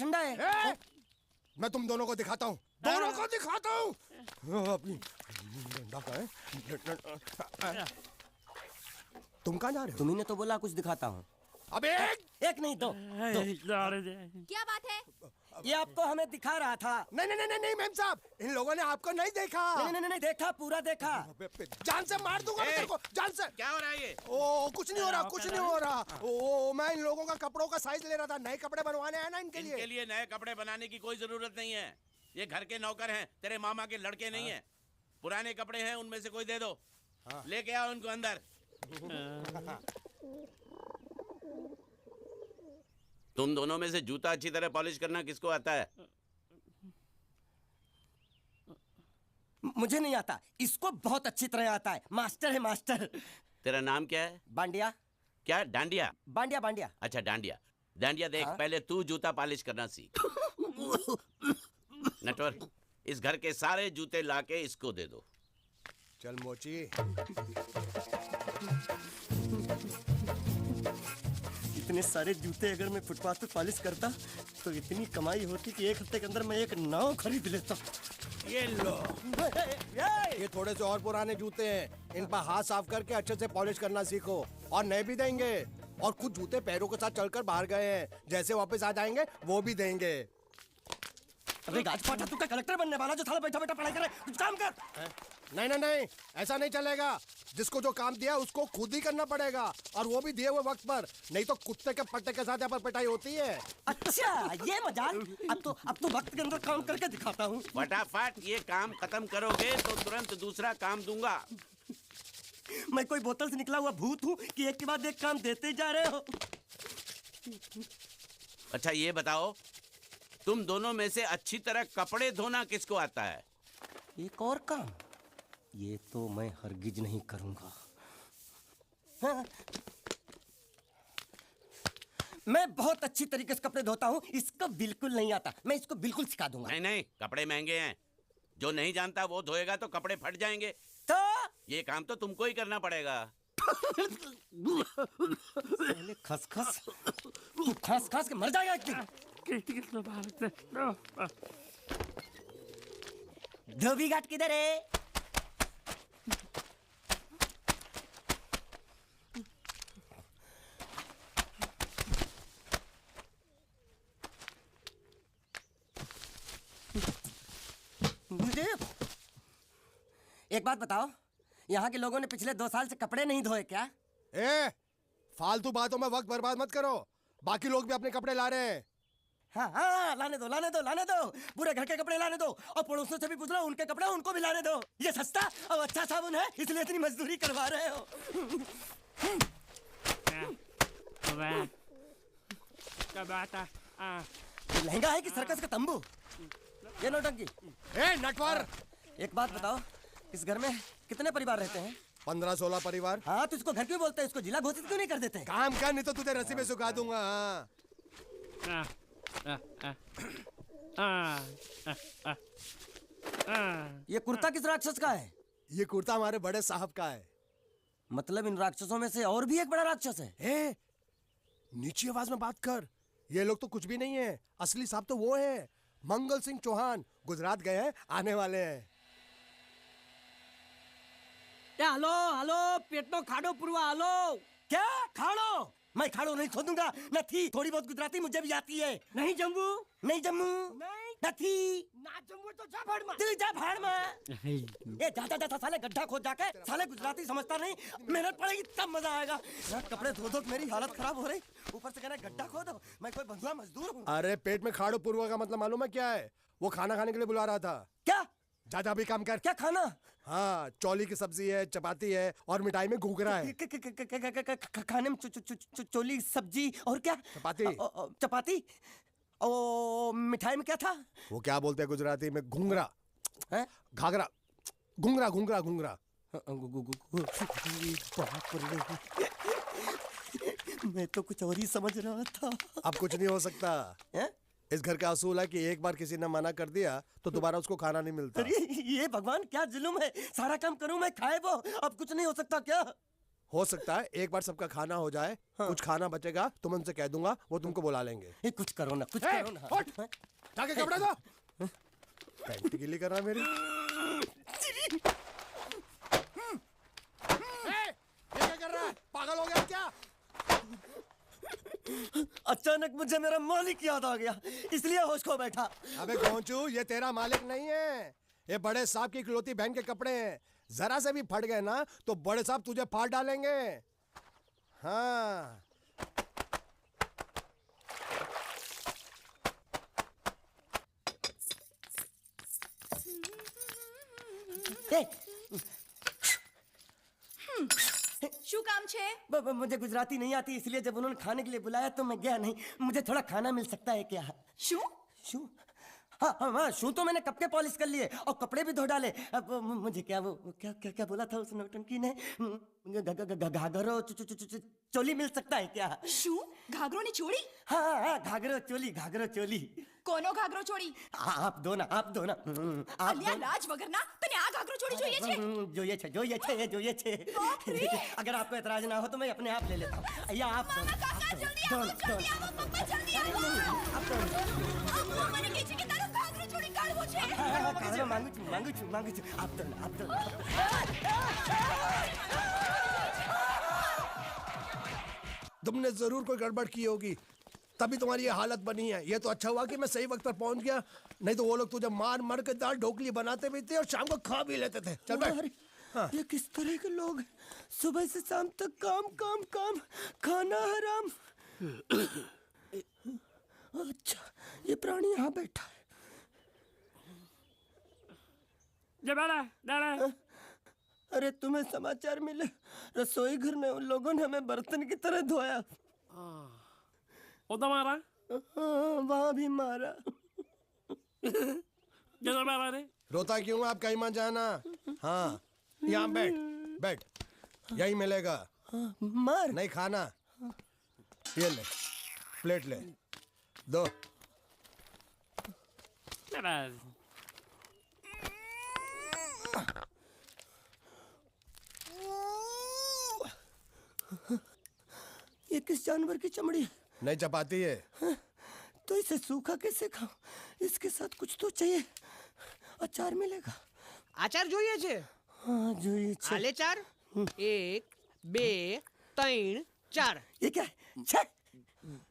ठंडा है। मैं तुम दोनों को दिखाता हूँ, दोनों को दिखाता हूँ। तुम कहाँ जा रहे हो? तुम्ही ने तो बोला कुछ दिखाता हूँ। अब एक नहीं दो। क्या बात है? ये आपको हमें दिखा रहा था। नहीं नहीं नहीं नहीं मैम साहब, इन लोगों ने आपको नहीं देखा। नहीं नहीं नहीं देखा, पूरा देखा। जान से मार दूंगा मैं तेरे को, जान से। क्या हो रहा है ये? ओ कुछ नहीं हो रहा, कुछ नहीं हो रहा। ओ मैं इन लोगों का कपड़ों का साइज ले रहा था, नए कपड़े बनवाने आया ना इनके लिए। इनके लिए नए कपड़े बनाने की कोई जरूरत नहीं है। ये घर के नौकर हैं, तेरे मामा के लड़के नहीं हैं। पुराने कपड़े हैं, उनमें से कोई दे दो। लेके आओ उनको अंदर। तुम दोनों में से जूता अच्छी तरह पॉलिश करना किसको आता है? मुझे नहीं आता, इसको बहुत अच्छी तरह आता है। मास्टर है मास्टर। तेरा नाम क्या है? बांडिया। क्या? डांडिया? बांडिया बांडिया। अच्छा डांडिया। डांडिया देख, पहले तू जूता पॉलिश करना सीख। नटवर, इस घर के सारे जूते लाके इसको दे दो। चल मोची। इतने सारे जूते अगर मैं फुटपाथ पे पॉलिश करता तो इतनी कमाई होती कि एक हफ्ते के अंदर मैं एक नाव खरीद लेता। ये लो, ये थोड़े से और पुराने जूते हैं, इन पर हाथ साफ करके अच्छे से पॉलिश करना सीखो। और नए भी देंगे, और कुछ जूते पैरों के साथ चलकर बाहर गए हैं, जैसे वापस आ जाएंगे वो भी देंगे। अबे गाजपाटा, तू क्या कलेक्टर बनने वाला जो साला बैठा बैठा पढ़ाई कर रहा है? कुछ काम कर। नहीं नहीं नहीं, ऐसा नहीं चलेगा। जिसको जो काम दिया उसको खुद ही करना पड़ेगा, और वो भी दिए हुए वक्त पर, नहीं तो कुत्ते के पट्टे के साथ यहाँ पर पिटाई होती है। अच्छा ये मजाक। अब तो वक्त के अंदर काम करके दिखाता हूँ। फटाफट ये काम खत्म करोगे तो तुरंत दूसरा काम दूंगा। मैं कोई बोतल से निकला हुआ भूत हूँ कि एक के बाद एक काम देते जा रहे हो? अच्छा ये बताओ, तुम दोनों में से अच्छी तरह कपड़े धोना किसको आता है? एक और काम, ये तो मैं हरगिज नहीं करूंगा। हाँ। मैं बहुत अच्छी तरीके से कपड़े धोता हूँ, इसको बिल्कुल नहीं आता। मैं इसको बिल्कुल सिखा दूंगा। नहीं नहीं, कपड़े महंगे हैं, जो नहीं जानता वो धोएगा तो कपड़े फट जाएंगे। तो ये काम तो तुमको ही करना पड़ेगा। पहले खसखस, तू खस खस के मर जाएगा एक दिन। धोबी घाट किधर है? एक बात बताओ, यहाँ के लोगों ने पिछले 2 साल से कपड़े नहीं धोए क्या? फालतू बातों में वक्त बर्बाद मत करो, बाकी लोग भी अपने कपड़े ला रहे हैं। हाँ हाँ, लाने दो लाने दो लाने दो, पूरे घर के कपड़े लाने दो, और पड़ोसियों से भी पूछ लो, उनके कपड़े उनको भी लाने दो। ये सस्ता और अच्छा साबुन है, इसलिए इतनी मजदूरी करवा रहे हो। लहंगा है कि सर्कस का तंबू? ये नौटंकी। नटवर, एक बात बताओ, इस घर में कितने परिवार रहते हैं? 15-16 परिवार। हाँ तो इसको घर क्यों बोलते हैं? इसको जिला घोषित क्यों नहीं कर देते? काम कर, नहीं तो तुझे रस्सी में सुखा दूंगा। ये कुर्ता किस राक्षस का है? ये कुर्ता हमारे बड़े साहब का है। मतलब इन राक्षसों में से और भी एक बड़ा राक्षस है? नीची आवाज में बात कर, ये लोग तो कुछ भी नहीं है, असली साहब तो वो है, मंगल सिंह चौहान। गुजरात गए हैं, आने वाले हैं। हेलो हेलो, पेट में खाड़ो पुरवा। हेलो क्या खाड़ो? मैं खाड़ो नहीं खोदूंगा। न थी, थोड़ी बहुत गुजराती मुझे भी आती है। नहीं जम्मू, नहीं जम्मू, नहीं थी ना जम्मू तो जा भाड़ में, तू जा भाड़ में। ये जाता जाता साले गड्ढा खोद जाके, साले गुजराती समझता नहीं, मेहनत पड़ेगी तब मजा आएगा। यार कपड़े धो धो मेरी हालत खराब हो रही, ऊपर से कहना गड्ढा खोदो। मैं कोई बंधुआ मजदूर हूँ? अरे पेट में खाड़ो पुरवा का मतलब मालूम है क्या है? वो खाना खाने के लिए बुला रहा था। क्या? जा भी काम कर। क्या खाना? हाँ, चौली की सब्जी है, चपाती है, और मिठाई में घूघरा है। खाने में चोली सब्जी और क्या? चपाती। चपाती। ओ मिठाई में क्या था? वो क्या बोलते हैं गुजराती में? घूंघरा है? घाघरा, घूंघरा घूंघरा घूंघरा। मैं तो कुछ और ही समझ रहा था। अब कुछ नहीं हो सकता है? इस घर का असूल है कि एक बार किसी ने मना कर दिया तो दोबारा उसको खाना नहीं मिलता। अरे ये भगवान क्या जुल्म है, सारा काम करूं मैं, खाए वो। अब कुछ नहीं हो सकता क्या? हो सकता है एक बार सबका खाना हो जाए, कुछ खाना बचेगा तो मैं उनसे कह दूंगा, वो तुमको बुला लेंगे। ये कुछ करो ना, कुछ ए, करो ना। उठ! जाके कपड़े दो। पैंट गिली कर रहा है मेरी। ये क्या कर रहा है? पागल हो गया क्या? अचानक मुझे मेरा मालिक याद आ गया, इसलिए होश खो बैठा। अबे गोंचू, ये तेरा मालिक नहीं है, ये बड़े साहब की इकलौती बहन के कपड़े हैं। जरा से भी फट गए ना तो बड़े साहब तुझे फाड़ डालेंगे। हाँ। શું કામ છે? मुझे गुजराती नहीं आती, इसलिए जब उन्होंने खाने के लिए बुलाया तो मैं गया नहीं। मुझे थोड़ा खाना मिल सकता है क्या? શું? शू? हाँ हाँ हाँ, शू तो मैंने कब के पॉलिश कर लिए और कपड़े भी धो डाले। अब मुझे क्या वो क्या क्या क्या बोला था उस नौटंकी ने? घाघरो चोली मिल सकता है क्या? શું? ઘાઘરોની ચોળી? हाँ हाँ हाँ, घाघरो चोली, घाघरो चोली। કોનો ઘાઘરો ચોળી? आप दो ना, आप दो ना। आप અલ્યા લાજ વગરના તને આ ઘાઘરો ચોળી જોઈએ છે? જોઈએ છે, જોઈએ છે, જોઈએ છે। अगर आपको एतराज ना हो तो मैं अपने आप ले लेता हूँ। या आप दो ना, કાકા જલ્દી આવો, જલ્દી આવો, પપ્પા જલ્દી આવો। आप दो ना। અમ્મા મને કહે છે કે તારો ઘાઘરો ચોળી કાઢવો છે। हाँ, मांगू छू, मांगू छू, मांगू छू। आप दो ना, आप दो ना। तुमने जरूर कोई गड़बड़ की होगी, तभी तुम्हारी ये हालत बनी है। ये तो अच्छा हुआ कि मैं सही वक्त पर पहुंच गया, नहीं तो वो लोग तुझे मार मार के दाल ढोकली बनाते भी थे और शाम को खा भी लेते थे। चल बैठ। अरे, ये किस तरह के लोग हैं? सुबह से शाम तक काम काम काम, खाना हराम। अच्छा, ये प्राणी यहाँ बैठा है। अरे तुम्हें समाचार मिले? रसोई घर में उन लोगों ने हमें बर्तन की तरह धोया। उधर मारा? वहां भी मारा। किधर मारा रे? रोता क्यों? आप कहीं मत जाना। हाँ, यहाँ बैठ बैठ, यही मिलेगा। मार नहीं खाना, ये ले, प्लेट ले, दो। ये किस जानवर की चमड़ी है? नहीं चपाती है। तो इसे सूखा कैसे खाऊं? इसके साथ कुछ तो चाहिए। अचार मिलेगा? આચાર જોઈએ છે? हाँ જોઈએ છે। આલે ચાર 1 2 3 4 ये क्या है? छे!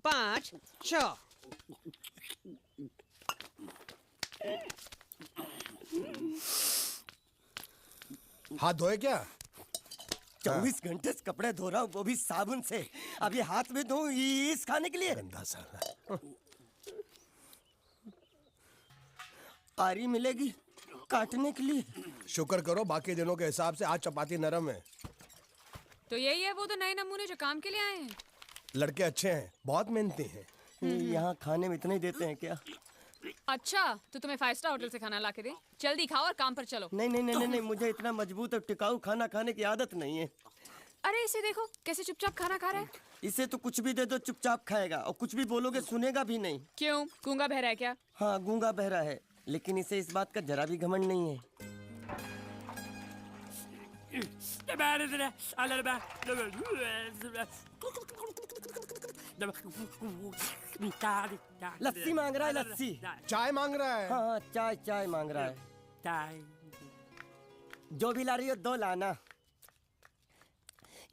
5 6 हाथ धोए क्या? 24 घंटे से कपड़े धो रहा हूँ, वो भी साबुन से। अब ये हाथ में धो इस खाने के लिए? गंदा साला। आरी मिलेगी काटने के लिए? शुक्र करो बाकी दिनों के हिसाब से आज चपाती नरम है। तो यही है वो तो नए नमूने जो काम के लिए आए हैं। लड़के अच्छे हैं, बहुत मेहनती हैं। यहाँ खाने में इतना ही देते हैं क्या? अच्छा तो तुम्हें 5 स्टार होटल से खाना ला के दे? जल्दी खाओ और काम पर चलो। नहीं नहीं नहीं नहीं, मुझे इतना मजबूत और टिकाऊ खाना खाने की आदत नहीं है। अरे इसे देखो कैसे चुपचाप खाना खा रहा है। इसे तो कुछ भी दे दो चुपचाप खाएगा, और कुछ भी बोलोगे सुनेगा भी नहीं। क्यों, गूंगा बहरा है क्या? हाँ गूंगा बहरा है, लेकिन इसे इस बात का जरा भी घमंड नहीं है। लस्सी मांग रहा है, लस्सी। चाय मांग रहा है। हाँ चाय चाय मांग रहा है। जो भी ला रही हो 2 लाना।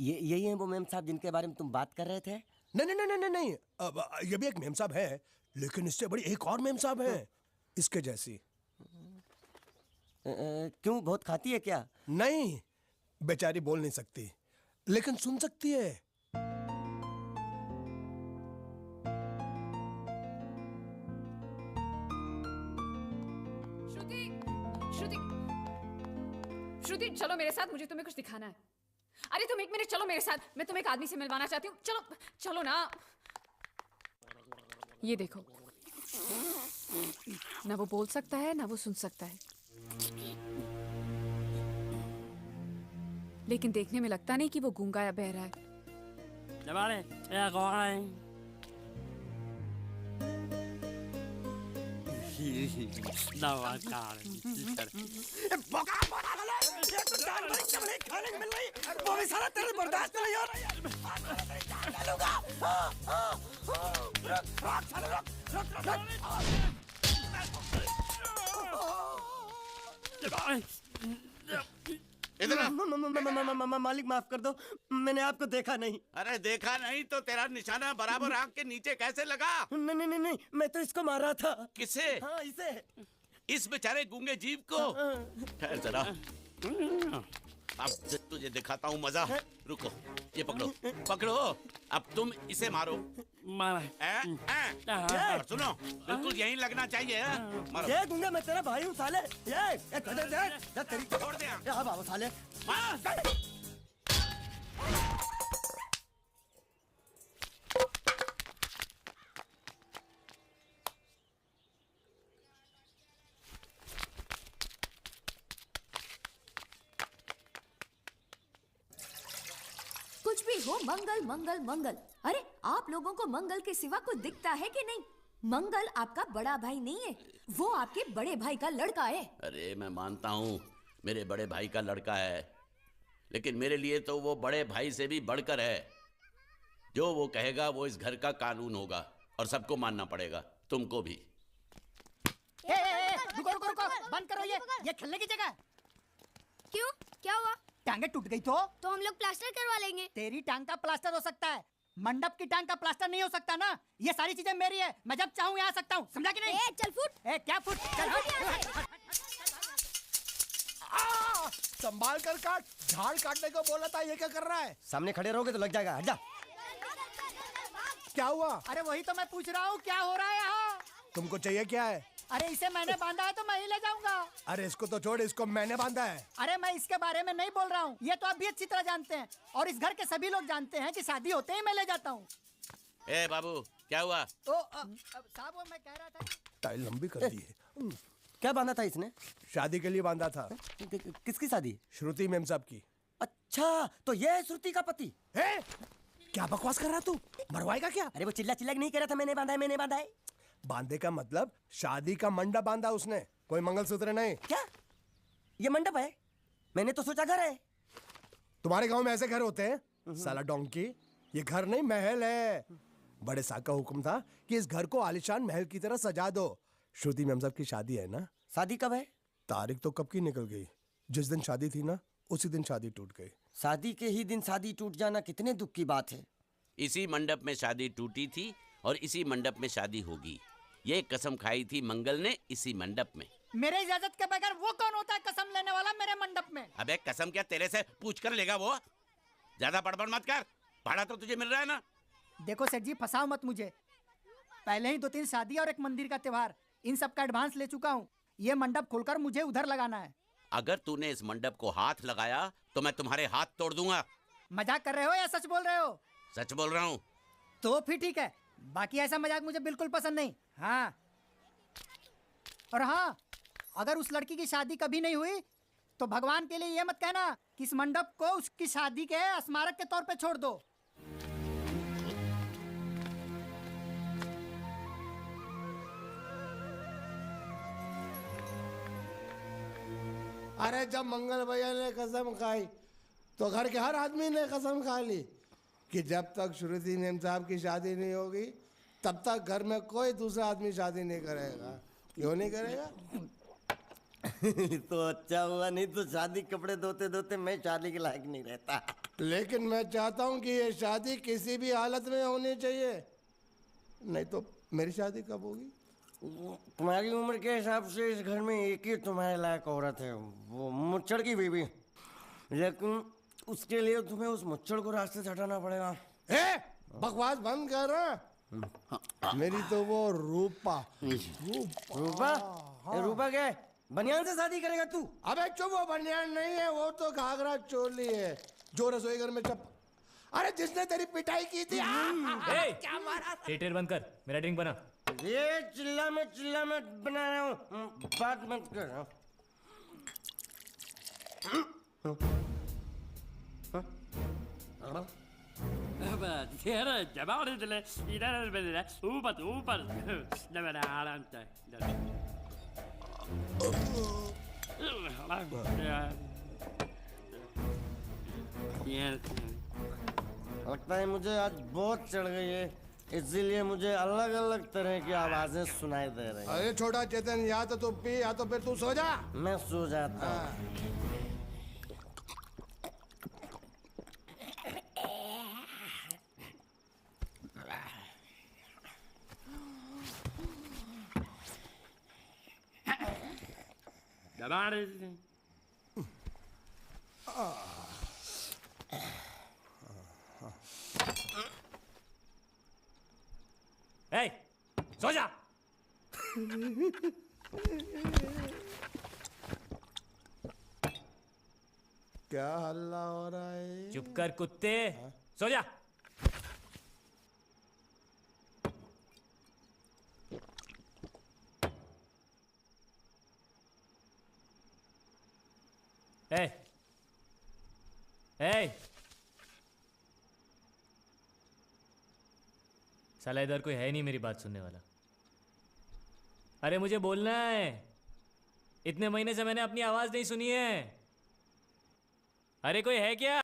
ये यही है वो मेम साहब जिनके बारे में तुम बात कर रहे थे? नहीं नहीं नहीं नहीं नहीं, अब ये भी एक मेम साहब है, लेकिन इससे बड़ी एक और मेम साहब है, इसके जैसी। क्यों, बहुत खाती है क्या? नहीं, बेचारी बोल नहीं सकती, लेकिन सुन सकती है। श्रुति, श्रुति, श्रुति चलो मेरे साथ, मुझे तुम्हें कुछ दिखाना है। अरे तुम 1 मिनट चलो मेरे साथ, मैं तुम्हें एक आदमी से मिलवाना चाहती हूँ। चलो चलो ना। ये देखो, ना वो बोल सकता है ना वो सुन सकता है, लेकिन देखने में लगता नहीं कि वो गूंगा या बहरा है। मुझे तो जान भरी चमड़ी खाने को मिल रही, वो भी सारा तेरे बर्दाश्त नहीं हो रहा यार। आज मैं तेरी जान डालूंगा। रुक साले, रुक। इधर आ। मालिक माफ कर दो, मैंने आपको देखा नहीं। अरे देखा नहीं तो तेरा निशाना बराबर आंख के नीचे कैसे लगा? नहीं, मैं तो इसको मारा था। किसे? हाँ, इसे। इस बेचारे गूंगे जीव को? ठहर जरा, अब तुझे दिखाता हूँ मजा। रुको, ये पकड़ो, पकड़ो। अब तुम इसे मारो। मारा। सुनो, बिल्कुल यहीं लगना चाहिए। मारो। ये गूंगा, मैं तेरा भाई हूँ साले। ये तेरी छोड़ दे। हाँ बाबा साले। कुछ भी हो, मंगल मंगल मंगल। अरे आप लोगों को मंगल के सिवा कुछ दिखता है कि नहीं? मंगल आपका बड़ा भाई नहीं है, वो आपके बड़े भाई का लड़का है। अरे मैं मानता हूँ मेरे बड़े भाई का लड़का है, लेकिन मेरे लिए तो वो बड़े भाई से भी बढ़कर है। जो वो कहेगा वो इस घर का कानून होगा और सबको मानना पड़ेगा, तुमको भी। रुको, बंद करो ये खेलने की जगह। क्यों, क्या हुआ? टांगे टूट गई तो हम लोग प्लास्टर करवा लेंगे। तेरी टांग का प्लास्टर हो सकता है, मंडप की टांग का प्लास्टर नहीं हो सकता ना। ये सारी चीजें मेरी है, मैं जब चाहूँ यहाँ आ सकता हूँ, समझा कि नहीं? चल फुट। क्या फुट? चल संभाल कर काट, झाड़ काटने को बोला था, ये क्या कर रहा है? सामने खड़े रहोगे तो लग जाएगा, हट जा। क्या हुआ? अरे वही तो मैं पूछ रहा हूँ, क्या हो रहा है यहाँ? तुमको चाहिए क्या है? अरे इसे मैंने बांधा है तो मैं ही ले जाऊंगा। अरे इसको तो छोड़, इसको मैंने बांधा है। अरे मैं इसके बारे में नहीं बोल रहा हूँ, ये तो आप भी अच्छी तरह जानते हैं और इस घर के सभी लोग जानते हैं कि शादी होते ही मैं ले जाता हूँ। ए बाबू, क्या हुआ? तो साहब वो मैं कह रहा था टाइल लंबी कर दी है। क्या बांधा था इसने? शादी के लिए बांधा था। किसकी शादी? श्रुति मेम साहब की। अच्छा, तो ये है श्रुति का पति? है? क्या बकवास कर रहा तू? मरवाएगा क्या? अरे वो चिल्ला चिल्ला के नहीं कह रहा था मैंने बांधा है। बांधे का मतलब शादी का मंडप बांधा उसने, कोई मंगलसूत्र नहीं। क्या ये मंडप है? मैंने तो सोचा घर है। तुम्हारे गांव में ऐसे घर होते हैं? साला डोंकी, ये घर नहीं महल है। बड़े साहब का हुक्म था कि इस घर को आलीशान महल की तरह सजा दो। श्रुति मेम साहब की शादी है ना? शादी कब है? तारीख तो कब की निकल गई, जिस दिन शादी थी ना उसी दिन शादी टूट गई। शादी के ही दिन शादी टूट जाना कितने दुख की बात है। इसी मंडप में शादी टूटी थी और इसी मंडप में शादी होगी। ये कसम खाई थी मंगल ने इसी मंडप में। मेरे इजाजत के बगैर वो कौन होता है कसम लेने वाला मेरे मंडप में? अबे कसम क्या तेरे से पूछ कर लेगा वो? ज्यादा बड़बड़ मत कर, भाड़ा तो तुझे मिल रहा है ना। देखो सेठ जी, फंसाओ मत मुझे। पहले ही 2-3 शादी और एक मंदिर का त्योहार, इन सब का एडवांस ले चुका हूँ। ये मंडप खोलकर मुझे उधर लगाना है। अगर तूने इस मंडप को हाथ लगाया तो मैं तुम्हारे हाथ तोड़ दूंगा। मजाक कर रहे हो या सच बोल रहे हो? सच बोल रहा हूँ। तो फिर ठीक है, बाकी ऐसा मजाक मुझे बिल्कुल पसंद नहीं। हाँ, और हाँ, अगर उस लड़की की शादी कभी नहीं हुई तो भगवान के लिए ये मत कहना कि इस मंडप को उसकी शादी के स्मारक के तौर पे छोड़ दो। अरे जब मंगल भैया ने कसम खाई तो घर के हर आदमी ने कसम खा ली कि जब तक श्रुति मेम साहब की शादी नहीं होगी तब तक घर में कोई दूसरा आदमी शादी नहीं करेगा। क्यों नहीं करेगा? तो अच्छा हुआ, नहीं तो शादी कपड़े धोते धोते मैं शादी के लायक नहीं रहता। लेकिन मैं चाहता हूँ कि ये शादी किसी भी हालत में होनी चाहिए, नहीं तो मेरी शादी कब होगी? तुम्हारी उम्र के हिसाब से इस घर में एक ही तुम्हारे लायक औरत है, वो मुच्छड़ की बीवी। लेकिन उसके लिए तुम्हें उस मुच्छड़ को रास्ते से हटाना पड़ेगा। बकवास बंद कर रहा। मेरी तो वो रूपा। रूपा? रूपा क्या है? बनियान से शादी करेगा तू? अबे चुप, वो बनियान नहीं है, वो तो घाघरा चोली है जो रसोई घर में चप। अरे जिसने तेरी पिटाई की थी। क्या मारा? थिएटर बंद कर, मेरा ड्रिंक बना। ये चिल्ला में बना रहा हूँ, बात मत कर। जबाड़े इधर ऊपर आराम से। Yes. लगता है मुझे आज बहुत चढ़ गई है, इसीलिए मुझे अलग अलग तरह की आवाजें सुनाई दे रही हैं। अरे छोटा चेतन, या तो तू पी या तो फिर तू सो जा। मैं सो जाता हूँ। Dabares. ए, सो जा। क्या हल्ला हो रहा है? चुप कर कुत्ते, सो जा। ए, ए, साला इधर कोई है नहीं मेरी बात सुनने वाला। अरे मुझे बोलना है, इतने महीने से मैंने अपनी आवाज नहीं सुनी है। अरे कोई है क्या?